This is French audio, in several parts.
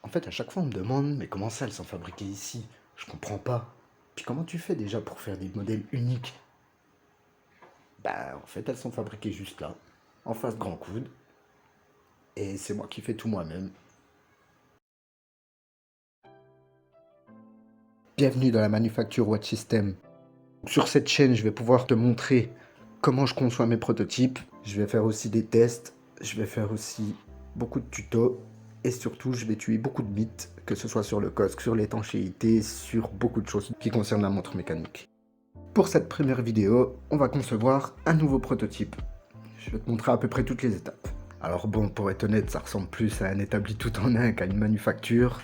En fait, à chaque fois, on me demande, mais comment ça, elles sont fabriquées ici? Je comprends pas. Puis comment tu fais déjà pour faire des modèles uniques? Bah, en fait, elles sont fabriquées juste là, en face grand coude, et c'est moi qui fais tout moi-même. Bienvenue dans la manufacture Watch System. Sur cette chaîne, je vais pouvoir te montrer comment je conçois mes prototypes. Je vais faire aussi des tests, je vais faire aussi beaucoup de tutos, et surtout, je vais tuer beaucoup de mythes, que ce soit sur le COSC, sur l'étanchéité, sur beaucoup de choses qui concernent la montre mécanique. Pour cette première vidéo, on va concevoir un nouveau prototype. Je vais te montrer à peu près toutes les étapes. Alors bon, pour être honnête, ça ressemble plus à un établi tout en un qu'à une manufacture.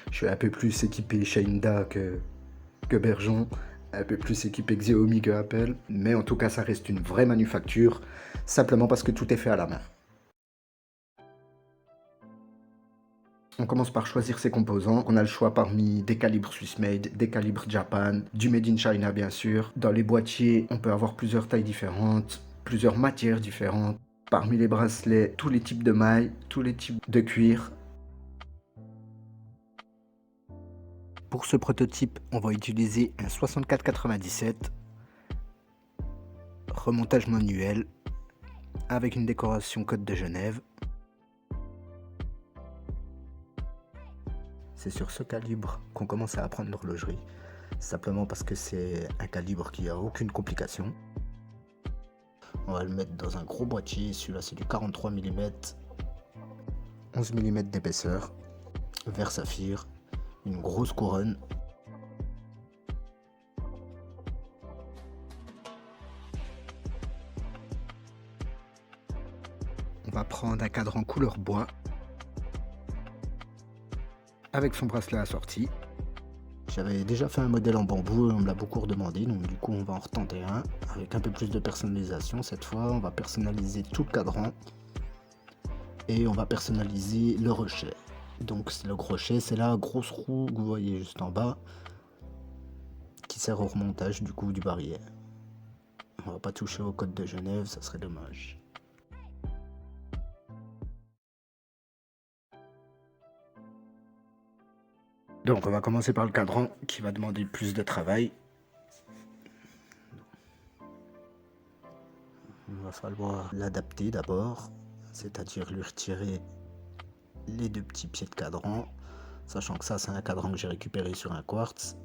Je suis un peu plus équipé Shinda que Bergeon, un peu plus équipé Xiaomi que Apple, mais en tout cas ça reste une vraie manufacture, simplement parce que tout est fait à la main. On commence par choisir ses composants. On a le choix parmi des calibres Swiss made, des calibres Japan, du made in China bien sûr. Dans les boîtiers, on peut avoir plusieurs tailles différentes, plusieurs matières différentes. Parmi les bracelets, tous les types de mailles, tous les types de cuir. Pour ce prototype, on va utiliser un 6497, remontage manuel, avec une décoration Côte de Genève. C'est sur ce calibre qu'on commence à apprendre l'horlogerie, simplement parce que c'est un calibre qui a aucune complication. On va le mettre dans un gros boîtier, celui-là c'est du 43 mm, 11 mm d'épaisseur, vert saphir, une grosse couronne. On va prendre un cadran couleur bois, avec son bracelet assorti. J'avais déjà fait un modèle en bambou et on me l'a beaucoup redemandé, donc du coup on va en retenter un avec un peu plus de personnalisation. Cette fois on va personnaliser tout le cadran et on va personnaliser le rochet. Donc le crochet, c'est la grosse roue que vous voyez juste en bas qui sert au remontage du coup du barillet. On va pas toucher au code de Genève, ça serait dommage. Donc on va commencer par le cadran qui va demander plus de travail. Il va falloir l'adapter d'abord, c'est-à-dire lui retirer les deux petits pieds de cadran, sachant que ça c'est un cadran que j'ai récupéré sur un quartz.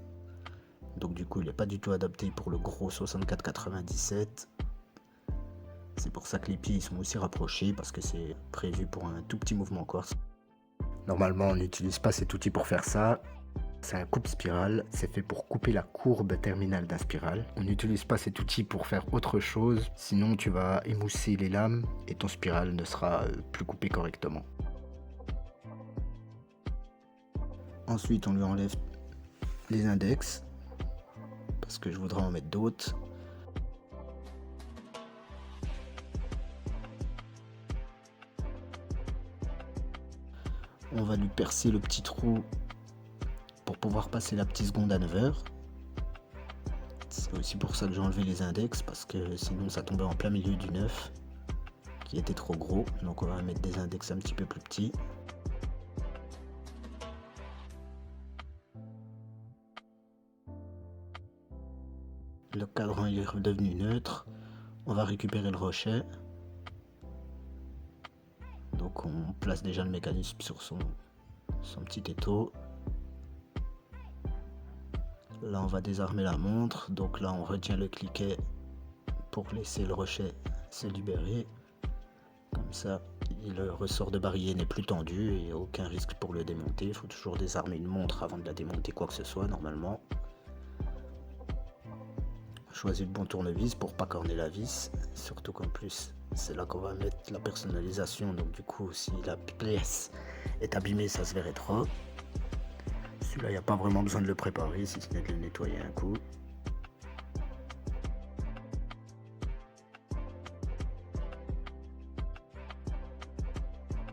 Donc du coup il n'est pas du tout adapté pour le gros 6497. C'est pour ça que les pieds sont aussi rapprochés, parce que c'est prévu pour un tout petit mouvement quartz. Normalement on n'utilise pas cet outil pour faire ça. C'est un coupe-spirale, c'est fait pour couper la courbe terminale d'un spirale. On n'utilise pas cet outil pour faire autre chose, sinon tu vas émousser les lames et ton spirale ne sera plus coupé correctement. Ensuite on lui enlève les index, parce que je voudrais en mettre d'autres. On va lui percer le petit trou pour pouvoir passer la petite seconde à 9h. C'est aussi pour ça que j'ai enlevé les index, parce que sinon ça tombait en plein milieu du 9 qui était trop gros. Donc on va mettre des index un petit peu plus petits. Le cadran il est redevenu neutre. On va récupérer le rochet. Donc on place déjà le mécanisme sur son petit étau. Là on va désarmer la montre, donc là on retient le cliquet pour laisser le rochet se libérer. Comme ça le ressort de barillet n'est plus tendu et aucun risque pour le démonter. Il faut toujours désarmer une montre avant de la démonter, quoi que ce soit normalement. Choisis le bon tournevis pour pas corner la vis, surtout qu'en plus c'est là qu'on va mettre la personnalisation, donc du coup si la pièce est abîmée ça se verrait trop. Celui-là, il n'y a pas vraiment besoin de le préparer, si ce n'est de le nettoyer un coup.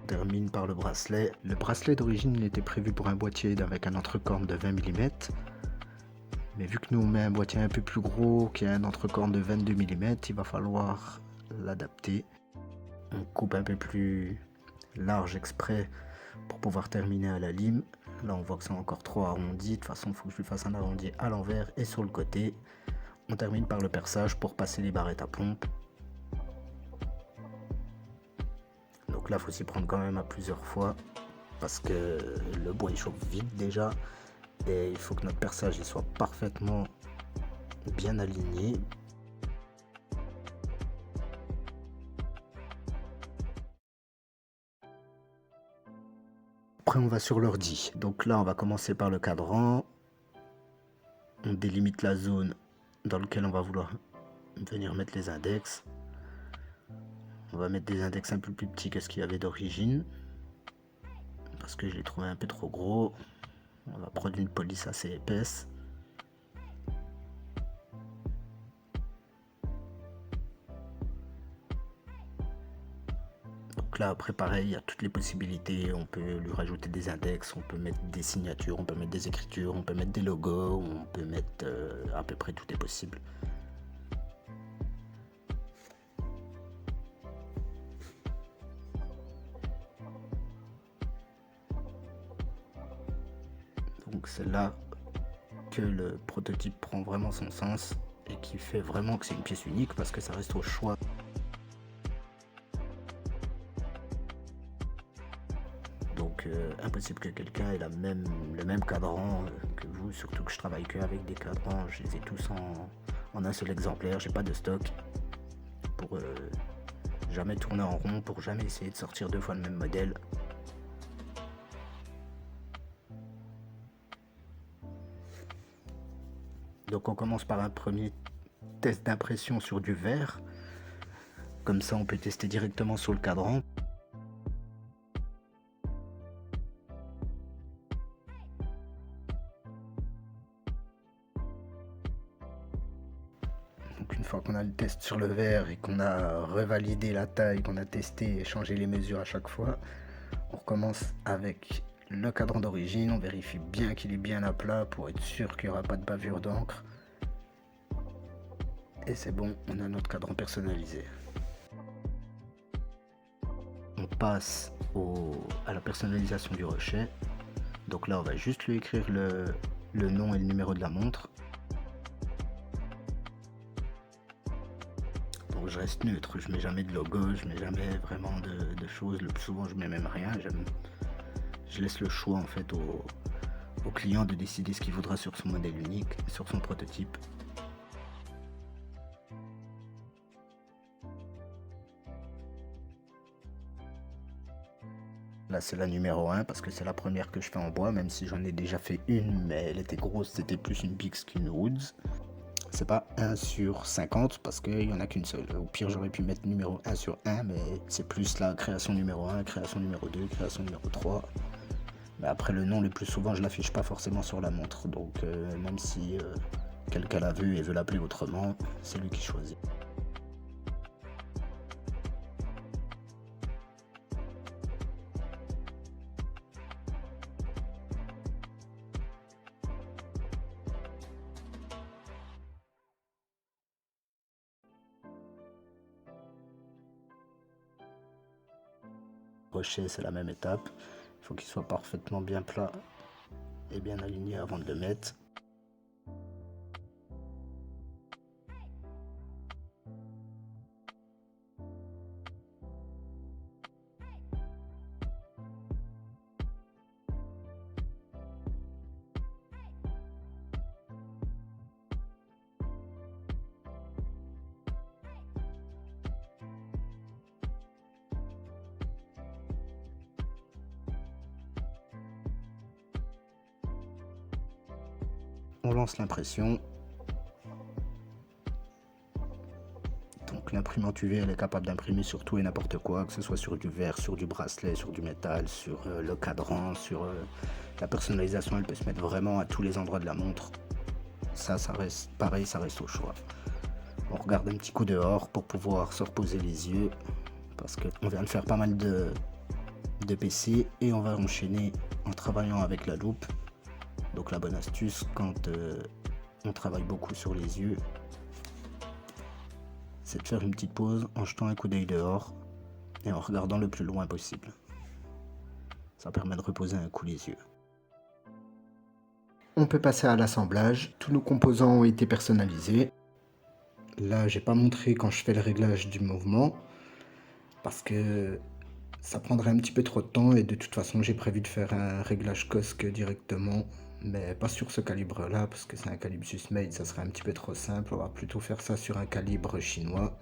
On termine par le bracelet. Le bracelet d'origine, il était prévu pour un boîtier avec un entrecorne de 20 mm. Mais vu que nous on met un boîtier un peu plus gros qui a un entrecorne de 22 mm, il va falloir l'adapter. On coupe un peu plus large exprès pour pouvoir terminer à la lime. Là on voit que c'est encore trop arrondi, de toute façon il faut que je lui fasse un arrondi à l'envers et sur le côté. On termine par le perçage pour passer les barrettes à pompe. Donc là il faut s'y prendre quand même à plusieurs fois parce que le bois il chauffe vite déjà et il faut que notre perçage il soit parfaitement bien aligné. Après on va sur l'ordi, donc là on va commencer par le cadran, on délimite la zone dans laquelle on va vouloir venir mettre les index. On va mettre des index un peu plus petits que ce qu'il y avait d'origine parce que je l'ai trouvé un peu trop gros. On va prendre une police assez épaisse. Donc là après pareil, il y a toutes les possibilités, on peut lui rajouter des index, on peut mettre des signatures, on peut mettre des écritures, on peut mettre des logos, on peut mettre à peu près tout est possible. Donc c'est là que le prototype prend vraiment son sens et qui fait vraiment que c'est une pièce unique parce que ça reste au choix. Donc impossible que quelqu'un ait le même cadran que vous, surtout que je travaille que avec des cadrans, je les ai tous en un seul exemplaire, j'ai pas de stock pour jamais tourner en rond, pour jamais essayer de sortir deux fois le même modèle. Donc on commence par un premier test d'impression sur du verre, comme ça on peut tester directement sur le cadran. Donc une fois qu'on a le test sur le verre et qu'on a revalidé la taille, qu'on a testé et changé les mesures à chaque fois, on recommence avec le cadran d'origine, on vérifie bien qu'il est bien à plat pour être sûr qu'il n'y aura pas de bavure d'encre. Et c'est bon, on a notre cadran personnalisé. On passe à la personnalisation du rochet. Donc là on va juste lui écrire le nom et le numéro de la montre. Donc je reste neutre, je mets jamais de logo, je mets jamais vraiment de choses, le plus souvent je mets même rien, je laisse le choix en fait au client de décider ce qu'il voudra sur son modèle unique, sur son prototype. Là c'est la numéro 1 parce que c'est la première que je fais en bois, même si j'en ai déjà fait une, mais elle était grosse, c'était plus une Bix qu'une Woods. C'est pas 1 sur 50 parce qu'il n'y en a qu'une seule. Au pire j'aurais pu mettre numéro 1 sur 1, mais c'est plus la création numéro 1, création numéro 2, création numéro 3. Mais après le nom le plus souvent je l'affiche pas forcément sur la montre, donc même si quelqu'un l'a vu et veut l'appeler autrement, c'est lui qui choisit. Rocher c'est la même étape, il faut qu'il soit parfaitement bien plat et bien aligné avant de le mettre. On lance l'impression. Donc l'imprimante UV elle est capable d'imprimer sur tout et n'importe quoi, que ce soit sur du verre, sur du bracelet, sur du métal, sur le cadran, sur la personnalisation, elle peut se mettre vraiment à tous les endroits de la montre. Ça reste pareil, ça reste au choix. On regarde un petit coup dehors pour pouvoir se reposer les yeux parce qu'on vient de faire pas mal de PC et on va enchaîner en travaillant avec la loupe. Donc la bonne astuce quand on travaille beaucoup sur les yeux, c'est de faire une petite pause en jetant un coup d'œil dehors et en regardant le plus loin possible. Ça permet de reposer un coup les yeux. On peut passer à l'assemblage. Tous nos composants ont été personnalisés. Là, j'ai pas montré quand je fais le réglage du mouvement parce que ça prendrait un petit peu trop de temps et de toute façon, j'ai prévu de faire un réglage COSC directement, mais pas sur ce calibre-là parce que c'est un calibre Swissmade, ça serait un petit peu trop simple. On va plutôt faire ça sur un calibre chinois,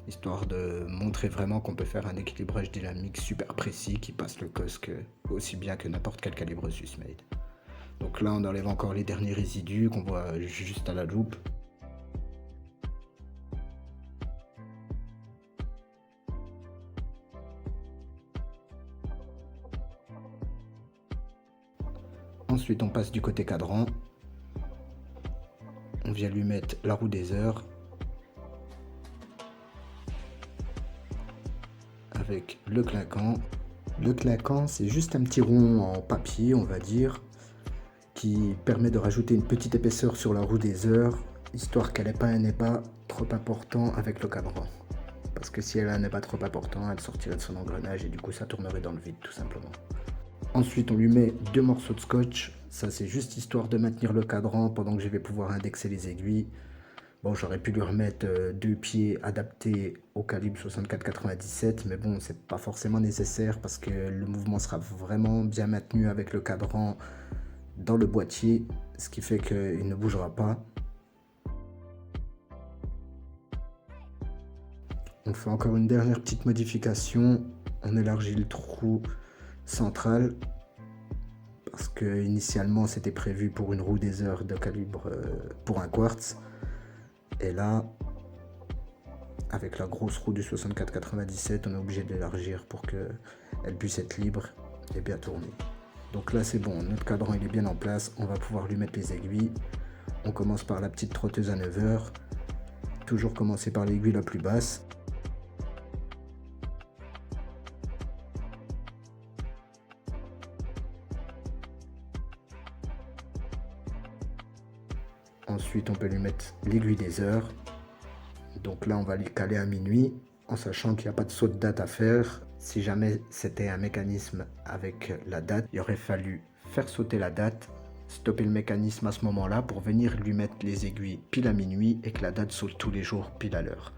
histoire de montrer vraiment qu'on peut faire un équilibrage dynamique super précis qui passe le COSC aussi bien que n'importe quel calibre Swissmade. Donc là, on enlève encore les derniers résidus qu'on voit juste à la loupe. Ensuite, on passe du côté cadran. On vient lui mettre la roue des heures avec le clinquant. Le clinquant, c'est juste un petit rond en papier, on va dire, qui permet de rajouter une petite épaisseur sur la roue des heures, histoire qu'elle n'ait pas un ébat trop important avec le cadran. Parce que si elle a un ébat trop important, elle sortirait de son engrenage et du coup ça tournerait dans le vide tout simplement. Ensuite, on lui met 2 morceaux de scotch. Ça, c'est juste histoire de maintenir le cadran pendant que je vais pouvoir indexer les aiguilles. Bon, j'aurais pu lui remettre 2 pieds adaptés au calibre 64-97, mais bon, c'est pas forcément nécessaire parce que le mouvement sera vraiment bien maintenu avec le cadran dans le boîtier, ce qui fait qu'il ne bougera pas. On fait encore une dernière petite modification. On élargit le trou central parce que initialement c'était prévu pour une roue des heures de calibre pour un quartz, et là avec la grosse roue du 64-97 on est obligé d'élargir pour qu'elle puisse être libre et bien tourner. Donc là c'est bon, notre cadran il est bien en place, on va pouvoir lui mettre les aiguilles. On commence par la petite trotteuse à 9 heures, toujours commencer par l'aiguille la plus basse. Ensuite, on peut lui mettre l'aiguille des heures. Donc là, on va lui caler à minuit, en sachant qu'il n'y a pas de saut de date à faire. Si jamais c'était un mécanisme avec la date, il aurait fallu faire sauter la date, stopper le mécanisme à ce moment-là pour venir lui mettre les aiguilles pile à minuit et que la date saute tous les jours pile à l'heure.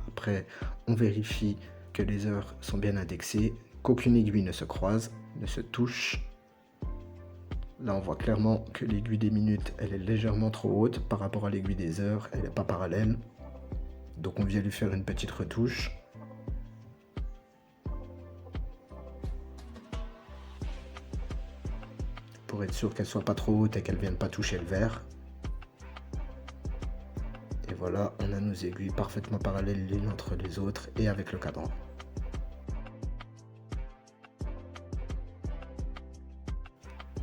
Après, on vérifie que les heures sont bien indexées, qu'aucune aiguille ne se croise, ne se touche. Là, on voit clairement que l'aiguille des minutes, elle est légèrement trop haute par rapport à l'aiguille des heures, elle n'est pas parallèle. Donc on vient lui faire une petite retouche. Pour être sûr qu'elle soit pas trop haute et qu'elle vienne pas toucher le verre. Et voilà, on a nos aiguilles parfaitement parallèles l'une entre les autres et avec le cadran.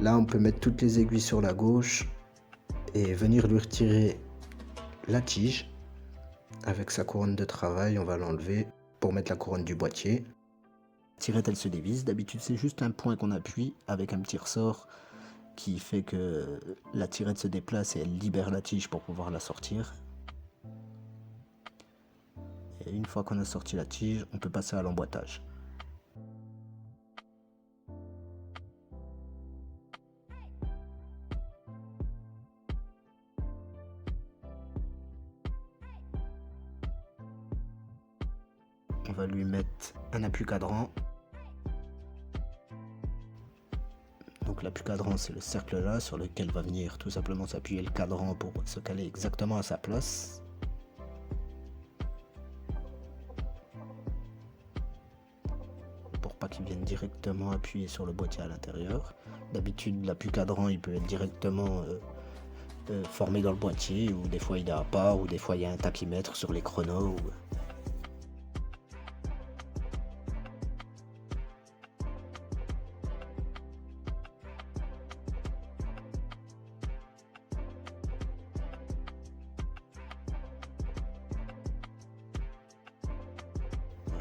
Là, on peut mettre toutes les aiguilles sur la gauche et venir lui retirer la tige. Avec sa couronne de travail, on va l'enlever pour mettre la couronne du boîtier. La tirette, elle se dévisse. D'habitude, c'est juste un point qu'on appuie avec un petit ressort qui fait que la tirette se déplace et elle libère la tige pour pouvoir la sortir. Et une fois qu'on a sorti la tige, on peut passer à l'emboîtage. On va lui mettre un appui cadran. Donc l'appui cadran, c'est le cercle là sur lequel va venir tout simplement s'appuyer le cadran pour se caler exactement à sa place. Pour pas qu'il vienne directement appuyer sur le boîtier à l'intérieur. D'habitude, l'appui cadran, il peut être directement formé dans le boîtier, ou des fois il est à part, ou des fois il y a un tachymètre sur les chronos.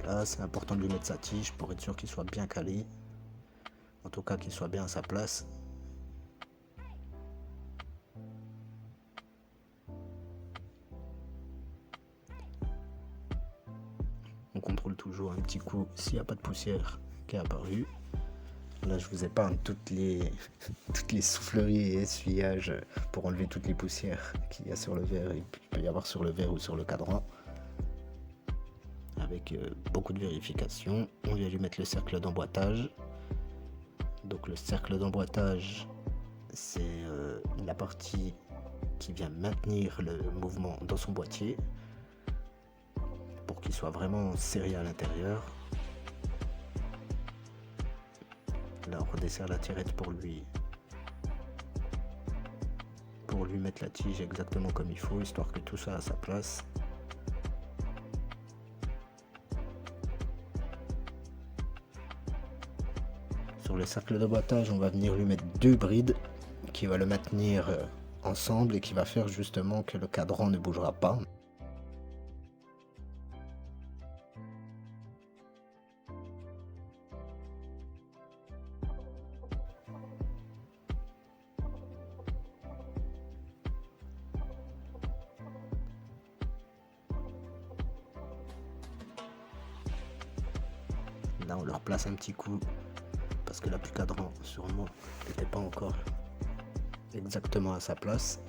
Voilà, c'est important de lui mettre sa tige pour être sûr qu'il soit bien calé. En tout cas, qu'il soit bien à sa place. On contrôle toujours un petit coup s'il n'y a pas de poussière qui est apparue. Là, je vous épargne toutes les souffleries et essuyages pour enlever toutes les poussières qu'il y a sur le verre et qu'il peut y avoir sur le verre ou sur le cadran. Avec beaucoup de vérifications, on vient lui mettre le cercle d'emboîtage. Donc le cercle d'emboîtage, c'est la partie qui vient maintenir le mouvement dans son boîtier pour qu'il soit vraiment serré à l'intérieur. Là, on redessert la tirette pour lui mettre la tige exactement comme il faut, histoire que tout ça a sa place. Sur le cercle d'emboîtage, on va venir lui mettre 2 brides qui va le maintenir ensemble et qui va faire justement que le cadran ne bougera pas. Là, on leur place un petit coup parce que l'appui cadran sûrement n'était pas encore exactement à sa place.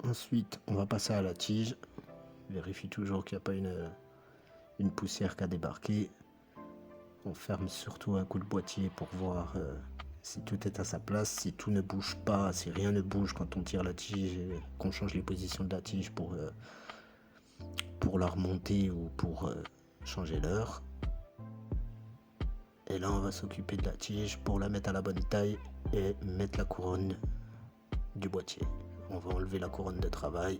Ensuite, on va passer à la tige. Vérifie toujours qu'il n'y a pas une poussière qui a débarqué. On ferme surtout un coup de boîtier pour voir si tout est à sa place, si tout ne bouge pas, si rien ne bouge quand on tire la tige et qu'on change les positions de la tige pour la remonter ou pour changer l'heure. Et là, on va s'occuper de la tige pour la mettre à la bonne taille et mettre la couronne du boîtier. On va enlever la couronne de travail.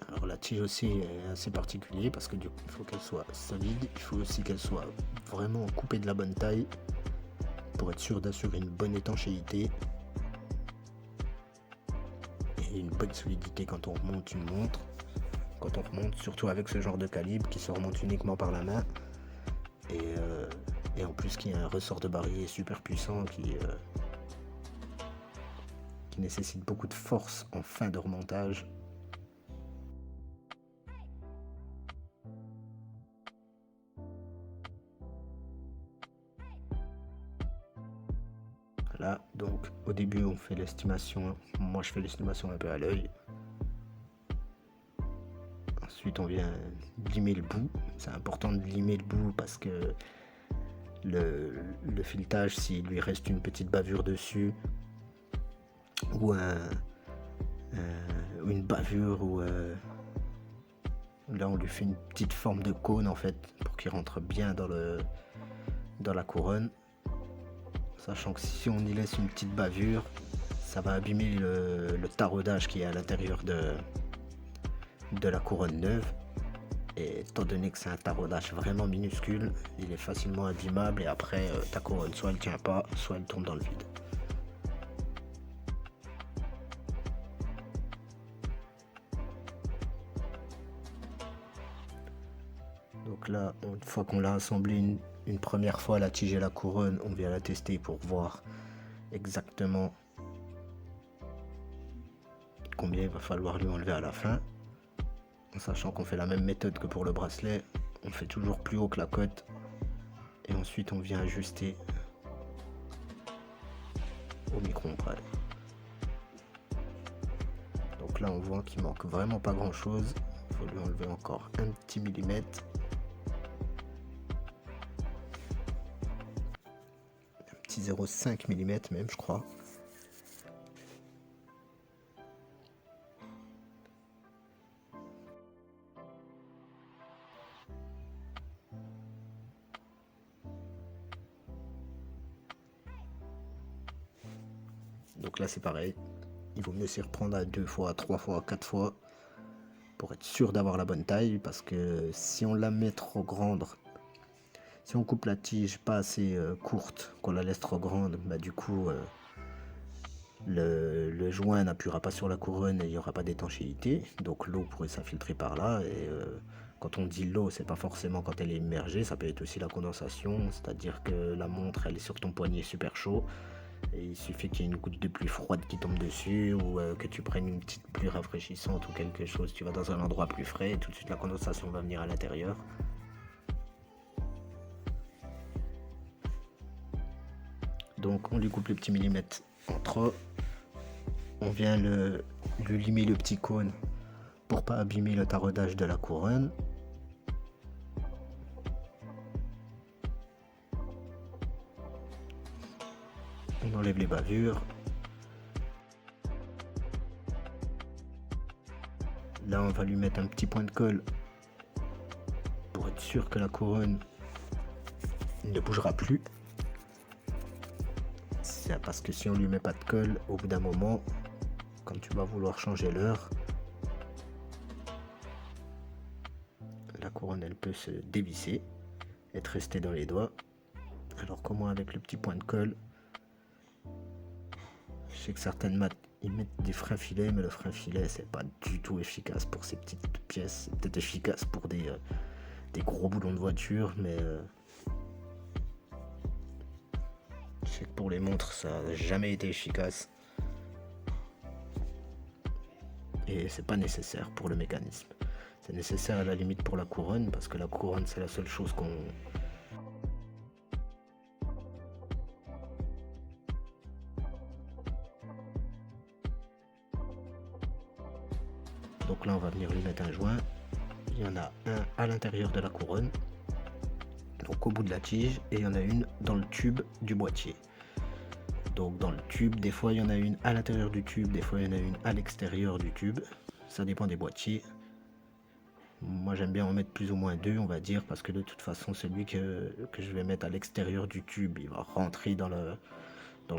Alors la tige aussi est assez particulière parce que du coup, il faut qu'elle soit solide, il faut aussi qu'elle soit vraiment coupée de la bonne taille pour être sûr d'assurer une bonne étanchéité et une bonne solidité quand on remonte une montre. Quand on remonte, surtout avec ce genre de calibre qui se remonte uniquement par la main et en plus qui a un ressort de barillet super puissant qui nécessite beaucoup de force en fin de remontage. Là, donc au début on fait l'estimation, moi je fais l'estimation un peu à l'œil. Ensuite on vient limer le bout, c'est important de limer le bout parce que le filetage, s'il lui reste une petite bavure dessus ou une bavure ou là on lui fait une petite forme de cône en fait pour qu'il rentre bien dans la couronne. Sachant que si on y laisse une petite bavure, ça va abîmer le taraudage qui est à l'intérieur de la couronne neuve. Et étant donné que c'est un taraudage vraiment minuscule, il est facilement abîmable et après ta couronne soit elle tient pas, soit elle tombe dans le vide. Donc là, une fois qu'on l'a assemblé une première fois, la tige et la couronne, on vient la tester pour voir exactement combien il va falloir lui enlever à la fin. En sachant qu'on fait la même méthode que pour le bracelet, on fait toujours plus haut que la cote et ensuite on vient ajuster au micron près. Donc là on voit qu'il manque vraiment pas grand chose, il faut lui enlever encore un petit millimètre. Un petit 0,5 mm même je crois. Donc là c'est pareil, il vaut mieux s'y reprendre à 2 fois, 3 fois, 4 fois pour être sûr d'avoir la bonne taille, parce que si on la met trop grande, si on coupe la tige pas assez courte, qu'on la laisse trop grande, bah du coup le joint n'appuiera pas sur la couronne et il n'y aura pas d'étanchéité, donc l'eau pourrait s'infiltrer par là. Et quand on dit l'eau, c'est pas forcément quand elle est immergée, ça peut être aussi la condensation, c'est-à-dire que la montre elle est sur ton poignet super chaud et il suffit qu'il y ait une goutte de pluie froide qui tombe dessus, ou que tu prennes une petite pluie rafraîchissante ou quelque chose, tu vas dans un endroit plus frais et tout de suite la condensation va venir à l'intérieur. Donc on lui coupe le petit millimètre en trop. On vient lui limer le petit cône pour pas abîmer le taraudage de la couronne. On enlève les bavures. Là on va lui mettre un petit point de colle pour être sûr que la couronne ne bougera plus. C'est parce que si on lui met pas de colle, au bout d'un moment, quand tu vas vouloir changer l'heure, la couronne elle peut se dévisser, être restée dans les doigts. Alors que moi avec le petit point de colle, je sais que certaines maths ils mettent des freins filets, mais le frein filet c'est pas du tout efficace pour ces petites pièces. C'est peut-être efficace pour des gros boulons de voiture, mais je sais que pour les montres ça n'a jamais été efficace. Et c'est pas nécessaire pour le mécanisme. C'est nécessaire à la limite pour la couronne, parce que la couronne c'est la seule chose qu'on... Donc là on va venir lui mettre un joint. Il y en a un à l'intérieur de la couronne, donc au bout de la tige, et il y en a une dans le tube du boîtier. Donc dans le tube, des fois il y en a une à l'intérieur du tube, des fois il y en a une à l'extérieur du tube. Ça dépend des boîtiers. Moi j'aime bien en mettre plus ou moins deux, on va dire, parce que de toute façon celui que je vais mettre à l'extérieur du tube, il va rentrer dans le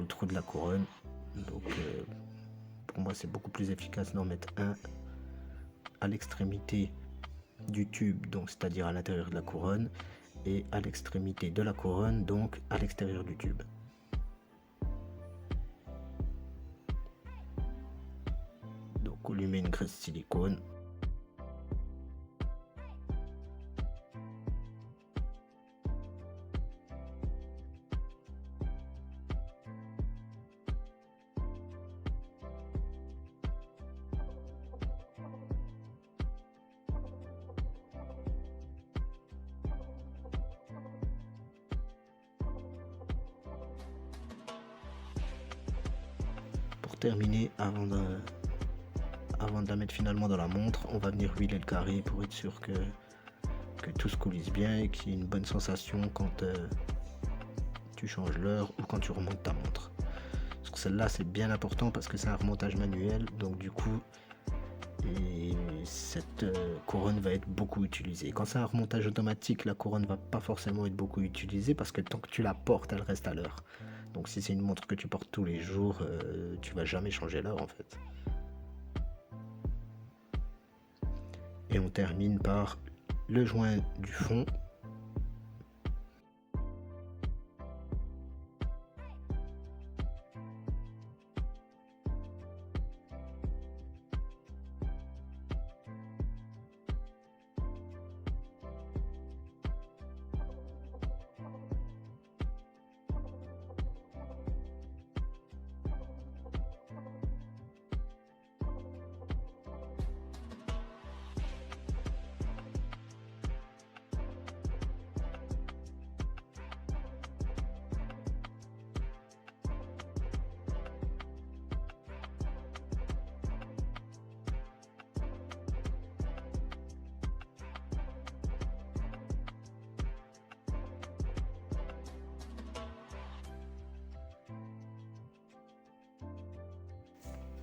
trou de la couronne. Donc pour moi c'est beaucoup plus efficace d'en mettre un à l'extrémité du tube, donc c'est-à-dire à l'intérieur de la couronne, et à l'extrémité de la couronne, donc à l'extérieur du tube. Donc on lui met une graisse silicone. Pour terminer, avant de la mettre finalement dans la montre, on va venir huiler le carré pour être sûr que tout se coulisse bien et qu'il y ait une bonne sensation quand tu changes l'heure ou quand tu remontes ta montre. Sur celle-là c'est bien important parce que c'est un remontage manuel, donc du coup cette couronne va être beaucoup utilisée. Quand c'est un remontage automatique, la couronne va pas forcément être beaucoup utilisée parce que tant que tu la portes, elle reste à l'heure. Donc si c'est une montre que tu portes tous les jours, tu vas jamais changer l'heure en fait. Et on termine par le joint du fond.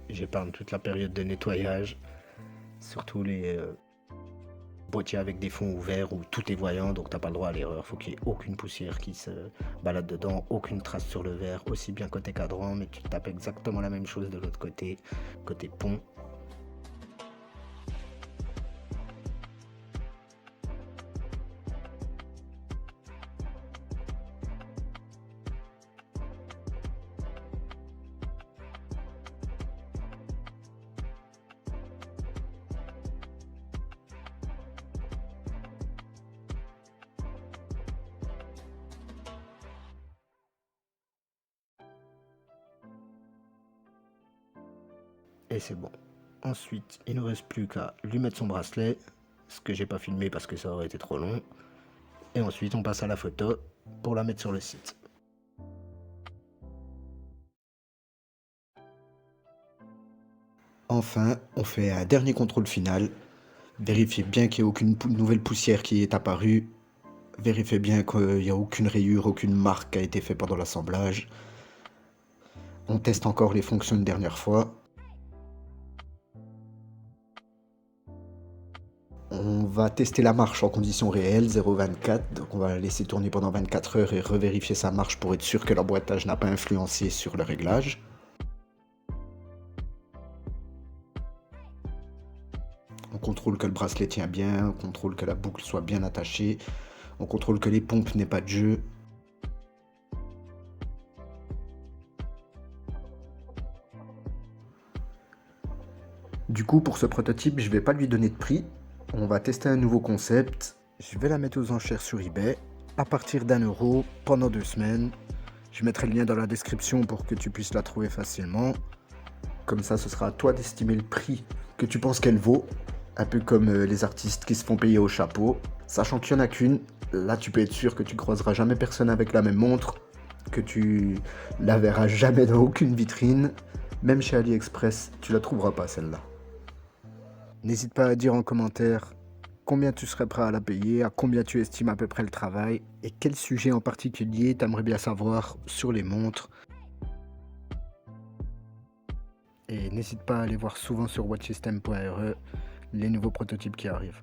J'épargne toute la période de nettoyage, surtout les boîtier avec des fonds ouverts où tout est voyant, donc t'as pas le droit à l'erreur. Faut qu'il y ait aucune poussière qui se balade dedans, aucune trace sur le verre, aussi bien côté cadran, mais tu tapes exactement la même chose de l'autre côté, côté pont. Et c'est bon. Ensuite, il ne reste plus qu'à lui mettre son bracelet, ce que j'ai pas filmé parce que ça aurait été trop long. Et ensuite, on passe à la photo pour la mettre sur le site. Enfin, on fait un dernier contrôle final. Vérifiez bien qu'il n'y ait aucune nouvelle poussière qui est apparue. Vérifiez bien qu'il n'y a aucune rayure, aucune marque qui a été faite pendant l'assemblage. On teste encore les fonctions une dernière fois. On va tester la marche en conditions réelles, 0,24. Donc on va la laisser tourner pendant 24 heures et revérifier sa marche pour être sûr que l'emboîtage n'a pas influencé sur le réglage. On contrôle que le bracelet tient bien, on contrôle que la boucle soit bien attachée, on contrôle que les pompes n'aient pas de jeu. Du coup, pour ce prototype, je vais pas lui donner de prix. On va tester un nouveau concept. Je vais la mettre aux enchères sur eBay à partir d'1 € pendant 2 semaines. Je mettrai le lien dans la description pour que tu puisses la trouver facilement. Comme ça, ce sera à toi d'estimer le prix que tu penses qu'elle vaut. Un peu comme les artistes qui se font payer au chapeau. Sachant qu'il n'y en a qu'une, là tu peux être sûr que tu croiseras jamais personne avec la même montre, que tu la verras jamais dans aucune vitrine. Même chez AliExpress, tu la trouveras pas celle-là. N'hésite pas à dire en commentaire combien tu serais prêt à la payer, à combien tu estimes à peu près le travail et quel sujet en particulier t'aimerais bien savoir sur les montres. Et n'hésite pas à aller voir souvent sur watchsystem.re les nouveaux prototypes qui arrivent.